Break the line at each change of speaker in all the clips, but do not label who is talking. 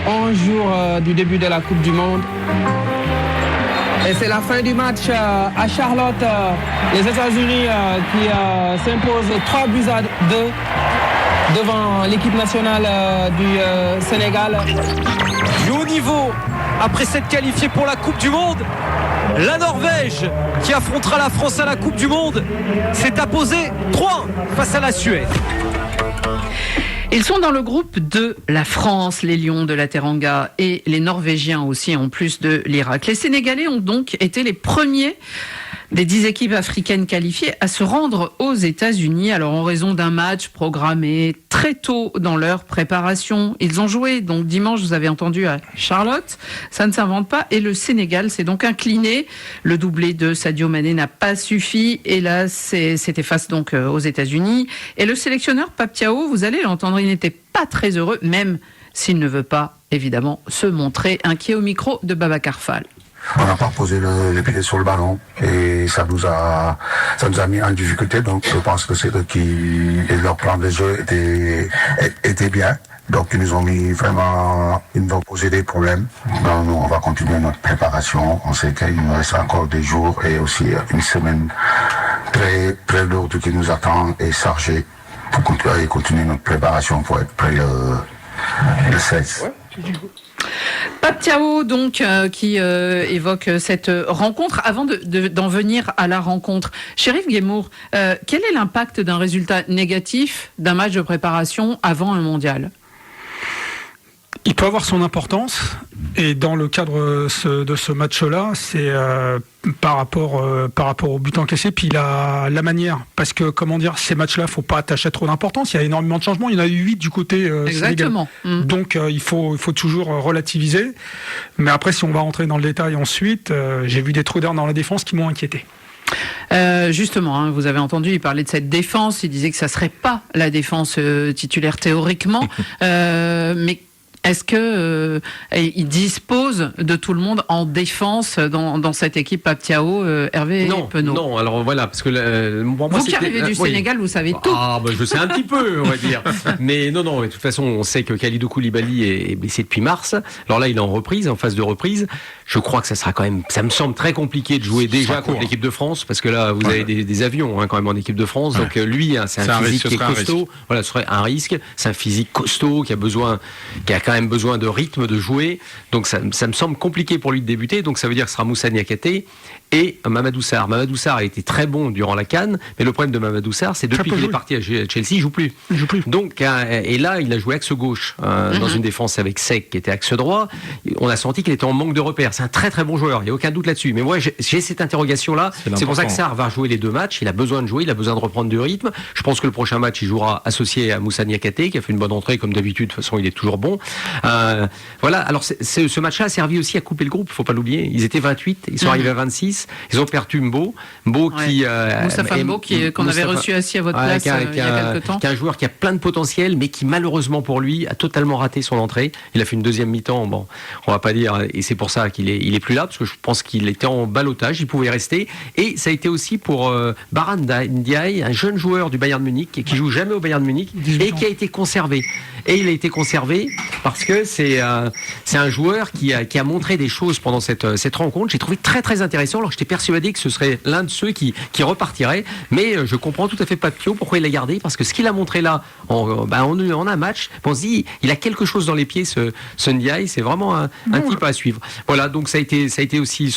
11 jours du début de la Coupe du Monde. Et c'est la fin du match à Charlotte. Les États-Unis qui s'imposent 3-2 devant l'équipe nationale du Sénégal.
Du haut niveau, après s'être qualifié pour la Coupe du Monde, la Norvège, qui affrontera la France à la Coupe du Monde, s'est imposée 3 face à la Suède.
Ils sont dans le groupe de la France, les Lions de la Teranga, et les Norvégiens aussi, en plus de l'Irak. Les Sénégalais ont donc été les premiers des 10 équipes africaines qualifiées à se rendre aux États-Unis. Alors, en raison d'un match programmé très tôt dans leur préparation, ils ont joué donc dimanche, vous avez entendu, à Charlotte. Ça ne s'invente pas. Et le Sénégal s'est donc incliné. Le doublé de Sadio Mané n'a pas suffi. Et là, c'était face donc aux États-Unis. Et le sélectionneur Pape Thiaw, vous allez l'entendre, il n'était pas très heureux, même s'il ne veut pas, évidemment, se montrer inquiet au micro de Babacar Fall.
On n'a pas posé les pieds sur le ballon et ça nous a mis en difficulté. Donc je pense que c'est eux et leur plan de jeu était bien. Donc ils nous ont mis vraiment, ils nous ont posé des problèmes. Donc, nous on va continuer notre préparation. On sait qu'il nous reste encore des jours et aussi une semaine très très lourde qui nous attend et chargée pour continuer notre préparation pour être prêt le 16.
Pape Thiaw, donc, qui évoque cette rencontre. Avant d'en venir à la rencontre, Chérif Guémour, quel est l'impact d'un résultat négatif d'un match de préparation avant un mondial ?
Il peut avoir son importance, et dans le cadre de ce match-là, c'est par rapport au but encaissé, puis la manière, parce que comment dire, ces matchs-là, faut pas attacher trop d'importance. Il y a énormément de changements. Il y en a eu 8 du côté
Exactement.
Sénégal. Donc il faut toujours relativiser. Mais après, si on va rentrer dans le détail ensuite, j'ai vu des trous d'air dans la défense qui m'ont inquiété.
Justement, hein, vous avez entendu, il parlait de cette défense. Il disait que ça serait pas la défense titulaire théoriquement, mais est-ce que il dispose de tout le monde en défense dans cette équipe Pape Thiaw, Hervé Penaud?
Non, alors voilà, parce que moi,
vous qui arrivez du Sénégal, vous savez tout.
Ah, je sais un petit peu, on va dire. Mais non, de toute façon, on sait que Kalidou Koulibaly est blessé depuis mars. Alors là, il est en phase de reprise. Je crois que ça sera quand même, ça me semble très compliqué de jouer déjà contre l'équipe de France, parce que là, vous avez des avions quand même en équipe de France. Donc lui, c'est un physique qui est costaud. Voilà, ce serait un risque. C'est un physique costaud qui a quand même besoin de rythme, de jouer. Donc ça me semble compliqué pour lui de débuter. Donc ça veut dire que ce sera Moussa Niakhaté et Mamadou Sarr. Mamadou Sarr a été très bon durant la CAN, mais le problème de Mamadou Sarr, c'est depuis qu'il est parti à Chelsea, il joue plus. Donc et là, il a joué axe gauche dans une défense avec Seck qui était axe droit. On a senti qu'il était en manque de repères. C'est un très très bon joueur, il n'y a aucun doute là-dessus. Mais moi, j'ai cette interrogation-là. C'est pour ça que Sarr va jouer les 2 matchs. Il a besoin de jouer, il a besoin de reprendre du rythme. Je pense que le prochain match, il jouera associé à Moussa Niakhaté, qui a fait une bonne entrée comme d'habitude. De toute façon, il est toujours bon. Voilà. Alors ce match-là a servi aussi à couper le groupe. Faut pas l'oublier. Ils étaient 28, ils sont arrivés à 26. Ils ont perdu Mbo qui
Moustapha Mbo qu'on avait reçu assis à votre place il y a quelques temps.
Qui est un joueur qui a plein de potentiel, mais qui malheureusement pour lui a totalement raté son entrée. Il a fait une deuxième mi-temps. Bon, on va pas dire, et c'est pour ça qu'il est plus là, parce que je pense qu'il était en ballottage, il pouvait rester. Et ça a été aussi pour Baran Ndiaye, un jeune joueur du Bayern Munich qui joue jamais au Bayern Munich et qui a été conservé. Et il a été conservé parce que c'est un joueur qui a montré des choses pendant cette rencontre. J'ai trouvé très très intéressant. Alors j'étais persuadé que ce serait l'un de ceux qui repartirait, mais je comprends tout à fait Pape Thiaw pourquoi il l'a gardé, parce que ce qu'il a montré là en un match, on se dit il a quelque chose dans les pieds, ce Ndiaye. C'est vraiment un type à suivre. Voilà, donc ça a été aussi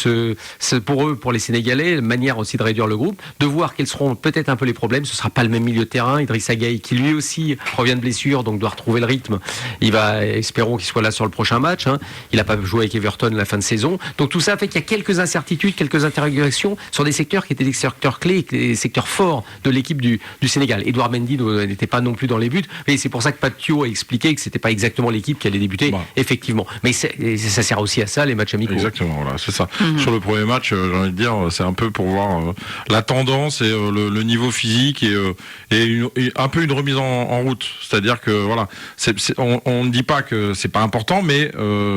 pour eux, pour les Sénégalais, manière aussi de réduire le groupe, de voir quels seront peut-être un peu les problèmes. Ce sera pas le même milieu de terrain. Idrissa Gueye qui lui aussi revient de blessure, donc doit retrouver le rythme. Espérons qu'il soit là sur le prochain match. Il n'a pas joué avec Everton à la fin de saison. Donc tout ça fait qu'il y a quelques incertitudes, quelques interrogations sur des secteurs qui étaient des secteurs clés, des secteurs forts de l'équipe du Sénégal. Edouard Mendy n'était pas non plus dans les buts, mais c'est pour ça que Pape Thiaw a expliqué que c'était pas exactement l'équipe qui allait débuter, effectivement. Mais ça sert aussi à ça, les matchs amicaux.
Exactement, voilà, c'est ça. Sur le premier match, j'ai envie de dire, c'est un peu pour voir la tendance et le niveau physique et un peu une remise en route. C'est-à-dire que voilà, on ne dit pas que c'est pas important, mais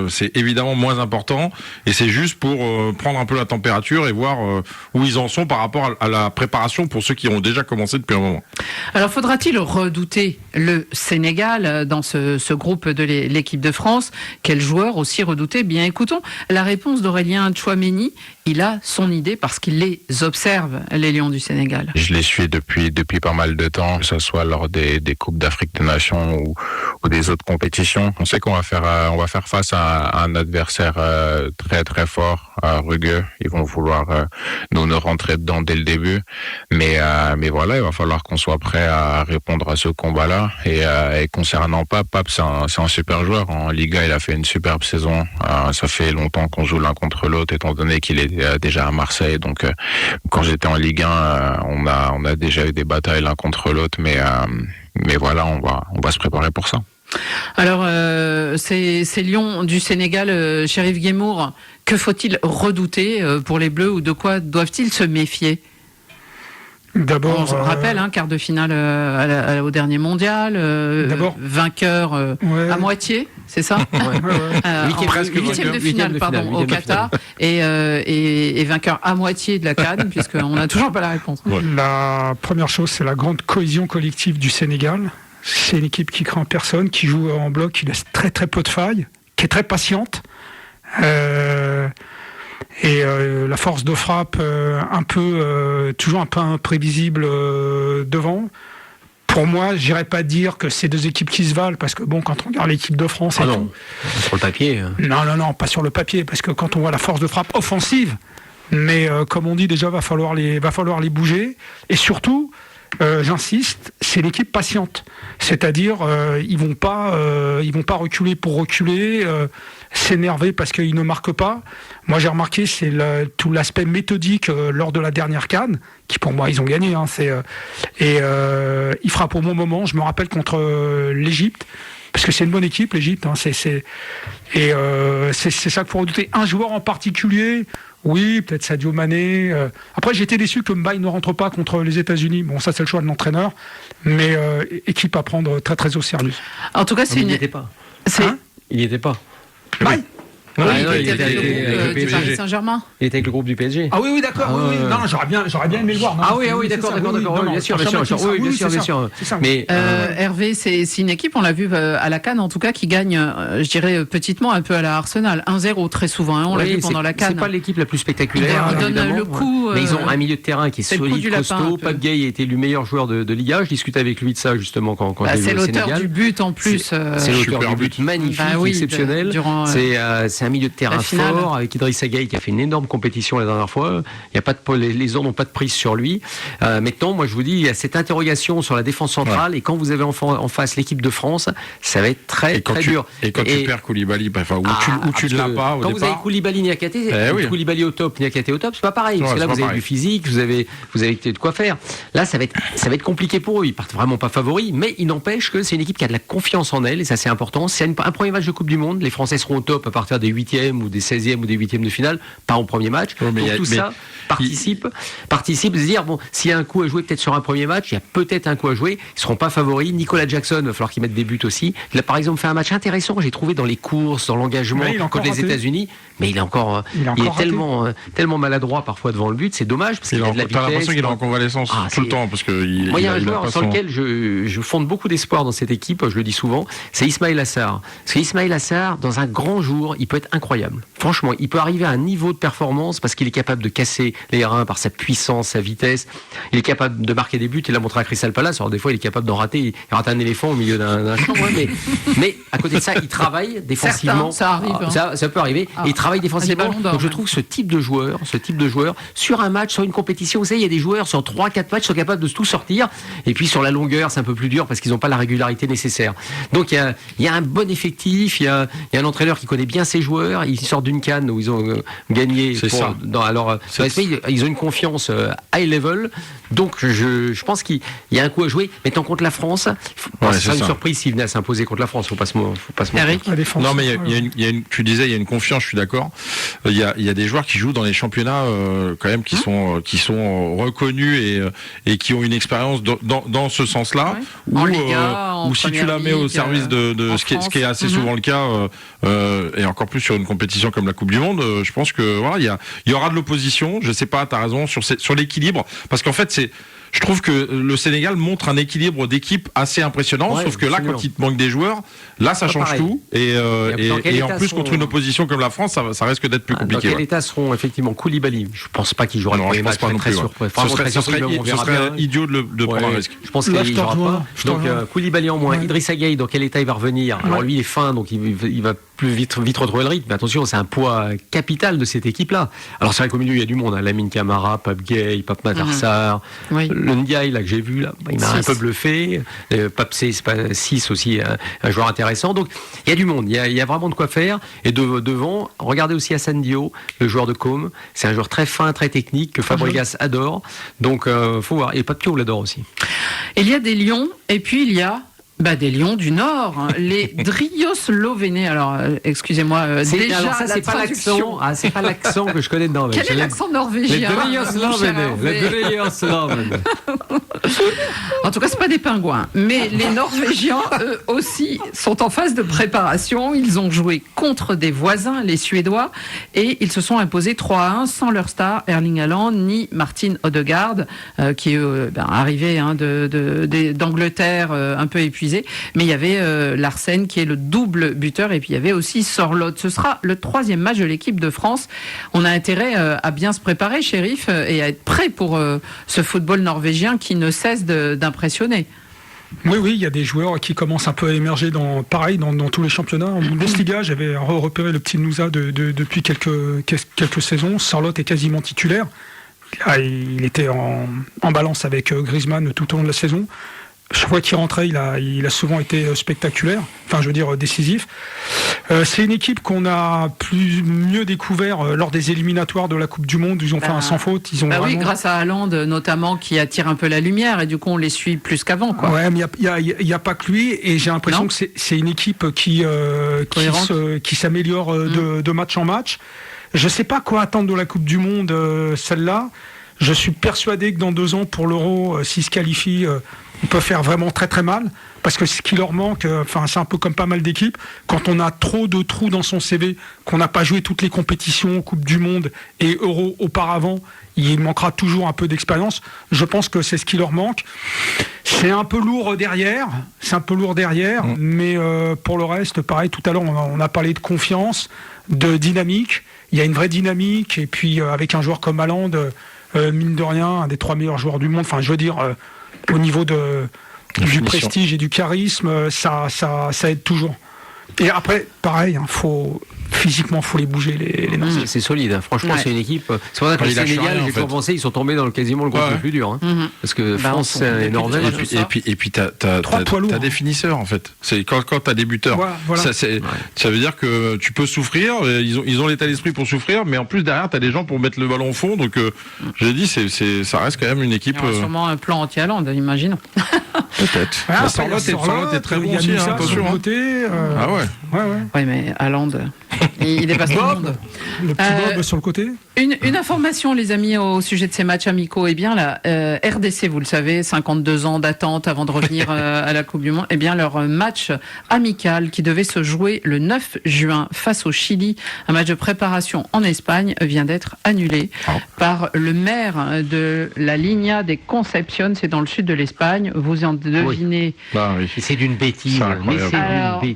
c'est évidemment moins important, et c'est juste pour prendre un peu la température et voir où ils en sont par rapport à la préparation pour ceux qui ont déjà commencé depuis un moment.
Alors, faudra-t-il redouter le Sénégal dans ce groupe de l'équipe de France? Quel joueur aussi redouté? Bien, écoutons la réponse d'Aurélien Tchouaméni. Il a son idée parce qu'il les observe, les Lions du Sénégal.
Je les suis depuis pas mal de temps, que ce soit lors des Coupes d'Afrique des Nations ou des autres compétitions. On sait qu'on va faire face à un adversaire très très fort, rugueux. Ils vont vouloir nous rentrer dedans dès le début, mais voilà, il va falloir qu'on soit prêt à répondre à ce combat-là. Et concernant Pape, c'est un super joueur. En Liga, il a fait une superbe saison. Ça fait longtemps qu'on joue l'un contre l'autre, étant donné qu'il est déjà à Marseille. Donc, quand j'étais en Ligue 1, on a déjà eu des batailles l'un contre l'autre, mais voilà, on va se préparer pour ça.
Alors, ces Lions du Sénégal, Chérif Guémour, que faut-il redouter pour les Bleus, ou de quoi doivent-ils se méfier?
D'abord,
on se rappelle, quart de finale au dernier mondial, vainqueur à moitié, c'est ça? Huitième de finale, au Qatar, et vainqueur à moitié de la CAN, puisqu'on n'a toujours pas la réponse.
Ouais. La première chose, c'est la grande cohésion collective du Sénégal. C'est une équipe qui craint personne, qui joue en bloc, qui laisse très très peu de failles, qui est très patiente. Et la force de frappe toujours un peu imprévisible devant. Pour moi, j'irais pas dire que c'est deux équipes qui se valent, parce que bon, quand on regarde l'équipe de France,
sur le papier.
Non, pas sur le papier, parce que quand on voit la force de frappe offensive, mais comme on dit déjà, va falloir les bouger, et surtout. J'insiste, c'est l'équipe patiente. C'est-à-dire, ils vont pas reculer pour reculer, s'énerver parce qu'ils ne marquent pas. Moi, j'ai remarqué, c'est tout l'aspect méthodique lors de la dernière CAN, qui pour moi, ils ont gagné. Ils frappent au bon moment. Je me rappelle contre l'Égypte, parce que c'est une bonne équipe, l'Égypte. C'est ça qu'il faut redouter. Un joueur en particulier. Oui, peut-être Sadio Mané. Après, j'étais déçu que Mbaye ne rentre pas contre les États-Unis. Bon, ça, c'est le choix de l'entraîneur. Mais équipe à prendre très, très au sérieux.
En tout cas,
il n'y était pas. Il n'y était pas.
Mbaye
il était avec le groupe du Paris Saint-Germain.
Il était avec le groupe du PSG.
Ah oui, d'accord. Non, j'aurais bien aimé le voir.
D'accord. Bien sûr.
Mais Hervé, c'est une équipe, on l'a vu à la CAN en tout cas, qui gagne, je dirais petitement, un peu à la Arsenal. 1-0 très souvent, on l'a vu pendant la CAN.
C'est pas l'équipe la plus spectaculaire.
Ils donnent le coup.
Mais ils ont un milieu de terrain qui est solide, costaud. Pape Gueye a été le meilleur joueur de Liga. Je discutais avec lui de ça justement quand
c'est l'auteur du but en plus.
C'est l'auteur du but magnifique, exceptionnel. C'est un milieu de terrain fort, avec Idrissa Gueye qui a fait une énorme compétition la dernière fois. Il y a pas les ordres n'ont pas de prise sur lui. Maintenant, moi je vous dis, il y a cette interrogation sur la défense centrale, et quand vous avez en face l'équipe de France, ça va être très dur.
Et quand tu perds Koulibaly, ou tu ne l'as pas au
quand
départ.
Vous avez Koulibaly, Niakhaté, Koulibaly au top, Niakhaté au top, c'est pas pareil. Parce que là, vous avez du physique, vous avez de quoi faire. Là, ça va être compliqué pour eux. Ils partent vraiment pas favoris, mais il n'empêche que c'est une équipe qui a de la confiance en elle, et ça c'est important. C'est un premier match de Coupe du Monde. Les Français seront au top à partir des 8e ou des 16e ou des 8e de finale, pas au premier match. Donc tout ça participe de se dire, bon, s'il y a un coup à jouer peut-être sur un premier match, il y a peut-être un coup à jouer. Ils seront pas favoris. Nicolas Jackson, il va falloir qu'il mette des buts aussi. Il a par exemple fait un match intéressant, j'ai trouvé, dans les courses, dans l'engagement contre les États-Unis. Mais il est tellement maladroit parfois devant le but. C'est dommage parce qu'il a de la vitesse.
T'as l'impression qu'il est en convalescence tout le temps, parce que
il y a un joueur sur lequel je fonde beaucoup d'espoir dans cette équipe. Je le dis souvent, c'est Ismaïla Sarr. Parce qu'Ismaïla Sarr, dans un grand jour, il peut être incroyable. Franchement, il peut arriver à un niveau de performance parce qu'il est capable de casser les reins par sa puissance, sa vitesse. Il est capable de marquer des buts. Il l'a montré à Crystal Palace. Alors des fois, il est capable d'en rater. Il rate un éléphant au milieu d'un champ. Mais à côté de ça, il travaille défensivement.
Ça arrive.
Ça peut arriver. Et il travaille défensivement. Donc je trouve que ce type de joueur, sur un match, sur une compétition, vous savez, il y a des joueurs sur 3-4 matchs qui sont capables de tout sortir. Et puis sur la longueur, c'est un peu plus dur parce qu'ils n'ont pas la régularité nécessaire. Donc il y a un bon effectif. Il y a un entraîneur qui connaît bien ses joueurs. Ils sortent d'une CAN où ils ont gagné. Ils ont une confiance high level. Donc je pense qu'il y a un coup à jouer. Mais tant contre la France, ce serait une surprise s'il venait à s'imposer contre la France. Faut pas se mentir.
Non, mais tu disais, il y a une confiance. Je suis d'accord. Il y a des joueurs qui jouent dans les championnats quand même qui sont reconnus et qui ont une expérience dans ce sens-là. Ou si tu la mets au service de ce qui est assez souvent le cas, et encore plus sur une compétition comme la Coupe du Monde, je pense que voilà, il y aura de l'opposition. Je sais pas, t'as raison sur l'équilibre, parce qu'en fait je trouve que le Sénégal montre un équilibre d'équipe assez impressionnant, sauf que là, quand il te manque des joueurs, là, ça change tout. Et en plus, contre une opposition comme la France, ça risque d'être plus compliqué.
Dans quel état seront effectivement Koulibaly? Je pense pas qu'il jouera le premier match. Ce serait
idiot de prendre un risque.
Je pense qu'il jouera pas. Donc Koulibaly en moins. Idrissa Gueye, dans quel état il va revenir? Alors lui, il est fin, donc il va plus vite retrouver le rythme. Mais attention, c'est un poids capital de cette équipe-là. Alors c'est vrai qu'au milieu, il y a du monde. Lamine Camara, Pape Gueye, Pape Matar Sarr. Le Ndiaye là que j'ai vu là, il m'a un peu bluffé. Pape 6 aussi, un joueur intéressant. Donc il y a du monde, il y a vraiment de quoi faire. Et devant, regardez aussi Hassan Dio, le joueur de Com. C'est un joueur très fin, très technique que Fabregas adore. Donc faut voir. Et Papio l'adore aussi.
Il y a des lions et puis il y a des lions du Nord, hein. Les Drioslovénés. Alors, excusez-moi, déjà
alors ça, c'est pas l'accent. Ah, c'est pas l'accent que je connais dedans.
Quel est l'accent norvégien?
Les Drioslovénés.
En tout cas, c'est pas des pingouins. Mais les Norvégiens, eux aussi, sont en phase de préparation. Ils ont joué contre des voisins, les Suédois, et ils se sont imposés 3-1 sans leur star Erling Haaland ni Martin Odegaard, qui est arrivé d'Angleterre un peu épuisé. Mais il y avait Larsen qui est le double buteur, et puis il y avait aussi Sorloth. Ce sera le 3e match de l'équipe de France. On a intérêt à bien se préparer, Chérif, et à être prêt pour ce football norvégien qui ne cesse d'impressionner.
Oui, il y a des joueurs qui commencent un peu à émerger dans tous les championnats. En Bundesliga, j'avais repéré le petit Nouza depuis quelques saisons. Sorloth est quasiment titulaire. Là, il était en balance avec Griezmann tout au long de la saison. Chaque fois qu'il rentrait, il a souvent été spectaculaire, enfin je veux dire décisif. C'est une équipe qu'on a mieux découvert lors des éliminatoires de la Coupe du Monde. Ils ont fait un sans faute.
Oui, grâce à Haaland notamment, qui attire un peu la lumière, et du coup on les suit plus qu'avant, quoi.
Ouais, mais il y a pas que lui, et j'ai l'impression que c'est une équipe qui s'améliore de match en match. Je sais pas quoi attendre de la Coupe du Monde, celle-là. Je suis persuadé que dans 2 ans, pour l'Euro, s'ils se qualifient, ils peuvent faire vraiment très très mal. Parce que ce qui leur manque, c'est un peu comme pas mal d'équipes, quand on a trop de trous dans son CV, qu'on n'a pas joué toutes les compétitions, Coupe du Monde et Euro auparavant, il manquera toujours un peu d'expérience. Je pense que c'est ce qui leur manque. C'est un peu lourd derrière, mais pour le reste, pareil, tout à l'heure, on a parlé de confiance, de dynamique. Il y a une vraie dynamique, et puis avec un joueur comme Haaland, mine de rien, un des 3 meilleurs joueurs du monde. Enfin, je veux dire, au niveau du prestige et du charisme, ça aide toujours. Et après, pareil, physiquement, faut les bouger, les Nazis.
C'est solide, hein. Franchement, c'est une équipe. C'est pour ça que le Sénégal, j'ai pensé, ils sont tombés dans quasiment le groupe le plus dur. Hein. Parce que France et Norvège.
Et puis t'as des finisseurs, en fait. C'est quand t'as des buteurs. Voilà. Ça veut dire que tu peux souffrir, ils ont l'état d'esprit pour souffrir, mais en plus, derrière, t'as des gens pour mettre le ballon au fond. Donc, j'ai dit, ça reste quand même une équipe.
Il y aura sûrement un plan anti-Haaland, imaginons.
Peut-être. Sorloth est très bon aussi, attention.
Ah ouais.
Oui, mais Haaland, il dépasse tout le monde.
Le petit Bob sur le côté.
Une information, les amis, au sujet de ces matchs amicaux. Eh bien, la RDC, vous le savez, 52 ans d'attente avant de revenir à la Coupe du Monde. Eh bien, leur match amical qui devait se jouer le 9 juin face au Chili, un match de préparation en Espagne, vient d'être annulé par le maire de la Línea de Concepción. C'est dans le sud de l'Espagne. Vous en devinez.
Oui. C'est d'une bêtise.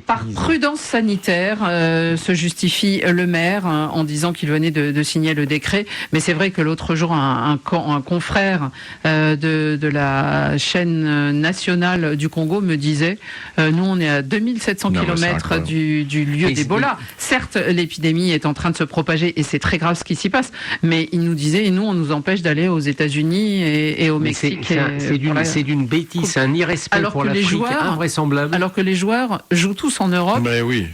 Par prudence sanitaire, se justifie le maire en disant qu'il venait de signer le décret. Mais c'est vrai que l'autre jour, un confrère de la chaîne nationale du Congo me disait nous, on est à 2700 km du lieu d'Ebola. Certes, l'épidémie est en train de se propager et c'est très grave ce qui s'y passe. Mais il nous disait, et nous, on nous empêche d'aller aux États-Unis et au Mexique.
C'est d'une bêtise, c'est un irrespect pour l'Afrique invraisemblable.
Alors que les joueurs jouent tous en Europe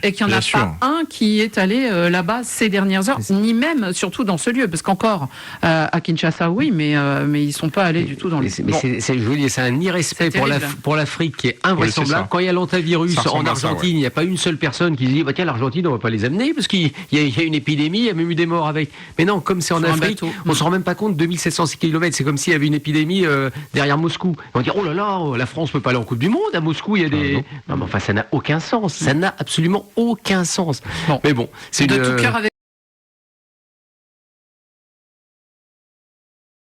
et qu'il n'y en a pas un qui est allé aller là-bas ces dernières heures, ni même surtout dans ce lieu, parce qu'encore à Kinshasa, oui, mais ils sont pas allés du tout dans le.
Mais c'est un irrespect pour l'Afrique qui est invraisemblable.
Oui,
quand il y a l'antivirus
en
Argentine, il n'y a pas une seule personne qui se dit tiens, l'Argentine, on va pas les amener parce qu'il y a une épidémie, il y a même eu des morts avec. Mais non, comme c'est en Afrique, on se rend même pas compte. 2700 km, c'est comme s'il y avait une épidémie derrière Moscou. On va dire oh là là, la France peut pas aller en Coupe du Monde. À Moscou, il y a des. Non, mais enfin, ça n'a aucun sens. Ça n'a absolument aucun sens.
Bon.
Mais bon, c'est
de tout cœur avec